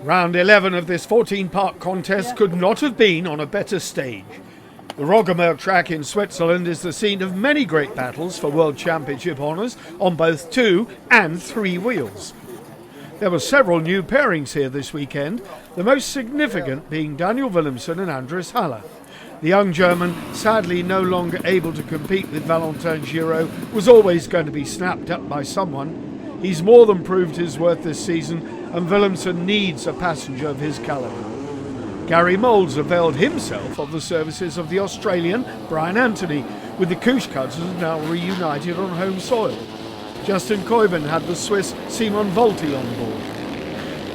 Round 11 of this 14-part contest could not have been on a better stage. The Roggenburg track in Switzerland is the scene of many great battles for World Championship honours on both 2 and 3 wheels. There were several new pairings here this weekend, the most significant being Daniel Willemsen and Andres Haller. The young German, sadly no longer able to compete with Valentin Giraud, was always going to be snapped up by someone. He's more than proved his worth this season, and Willemsen needs a passenger of his calibre. Gary Moulds availed himself of the services of the Australian Brian Anthony, with the Kusch cousins now reunited on home soil. Justin Koiben had the Swiss Simon Volti on board.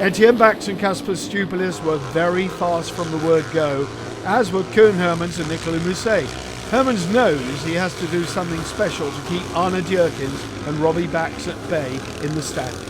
Etienne Bax and Kasper Stupelis were very fast from the word go, as were Koen Hermans and Nicolas Mousset. Hermans knows he has to do something special to keep Arne Dierkens and Robbie Bax at bay in the standings.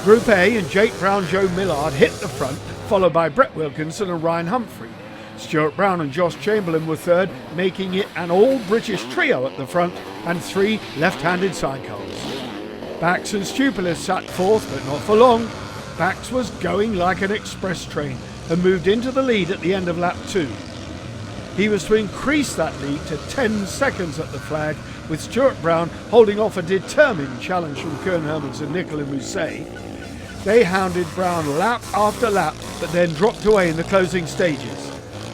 Group A and Jake Brown, Joe Millard hit the front, followed by Brett Wilkinson and Ryan Humphrey. Stuart Brown and Josh Chamberlain were third, making it an all-British trio at the front and 3 left-handed sidecars. Bax and Stupelis sat fourth, but not for long. Bax was going like an express train and moved into the lead at the end of lap 2. He was to increase that lead to 10 seconds at the flag, with Stuart Brown holding off a determined challenge from Koen Hermans and Nicolas Mousset. They hounded Brown lap after lap, but then dropped away in the closing stages.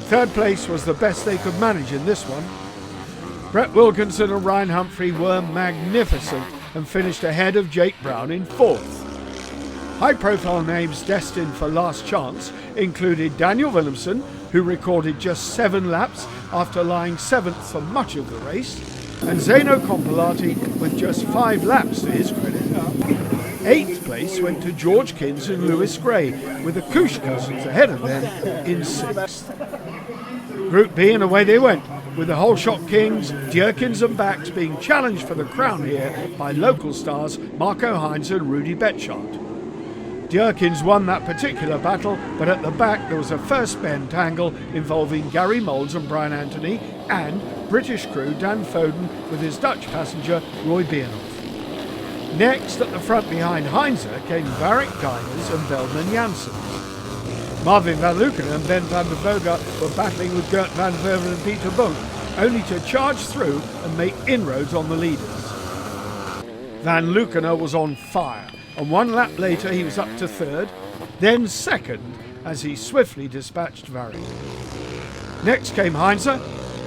Third place was the best they could manage in this one. Brett Wilkinson and Ryan Humphrey were magnificent and finished ahead of Jake Brown in fourth. High-profile names destined for last chance included Daniel Willemsen, who recorded just 7 laps after lying 7th for much of the race, and Zeno Compilati with just 5 laps to his credit. 8th place went to George Kins and Lewis Gray, with the Kusch cousins ahead of them in 6th. Group B, and away they went, with the Holshot Kings, Dierkens and Bax being challenged for the crown here by local stars Marco Heinz and Rudy Betschart. Dierkens won that particular battle, but at the back there was a first bend tangle involving Gary Moulds and Brian Anthony and British crew Dan Foden with his Dutch passenger Roy Bierhoff. Next at the front behind Heinzer came Varric Guiners and Veldman Janssen. Marvin van Luken and Ben van der Voga were battling with Gert van Verven and Peter Bonk, only to charge through and make inroads on the leaders. Van Lukener was on fire, and 1 lap later he was up to 3rd, then 2nd as he swiftly dispatched Varric. Next came Heinzer,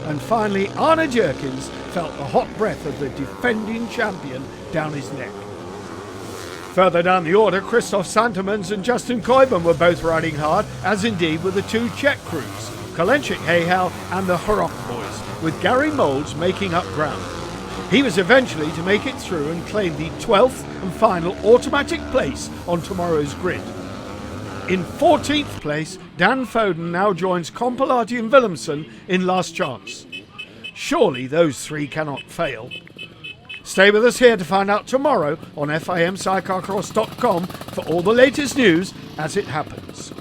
and finally Arne Dierkens felt the hot breath of the defending champion down his neck. Further down the order, Christoph Santemans and Justin Koiben were both riding hard, as indeed were the 2 Czech crews, Kolenčík Hejhal and the Hrok boys, with Gary Moulds making up ground. He was eventually to make it through and claim the 12th and final automatic place on tomorrow's grid. In 14th place, Dan Foden now joins Compilati and Willemsen in last chance. Surely those 3 cannot fail. Stay with us here to find out tomorrow on FIMSidecarcross.com for all the latest news as it happens.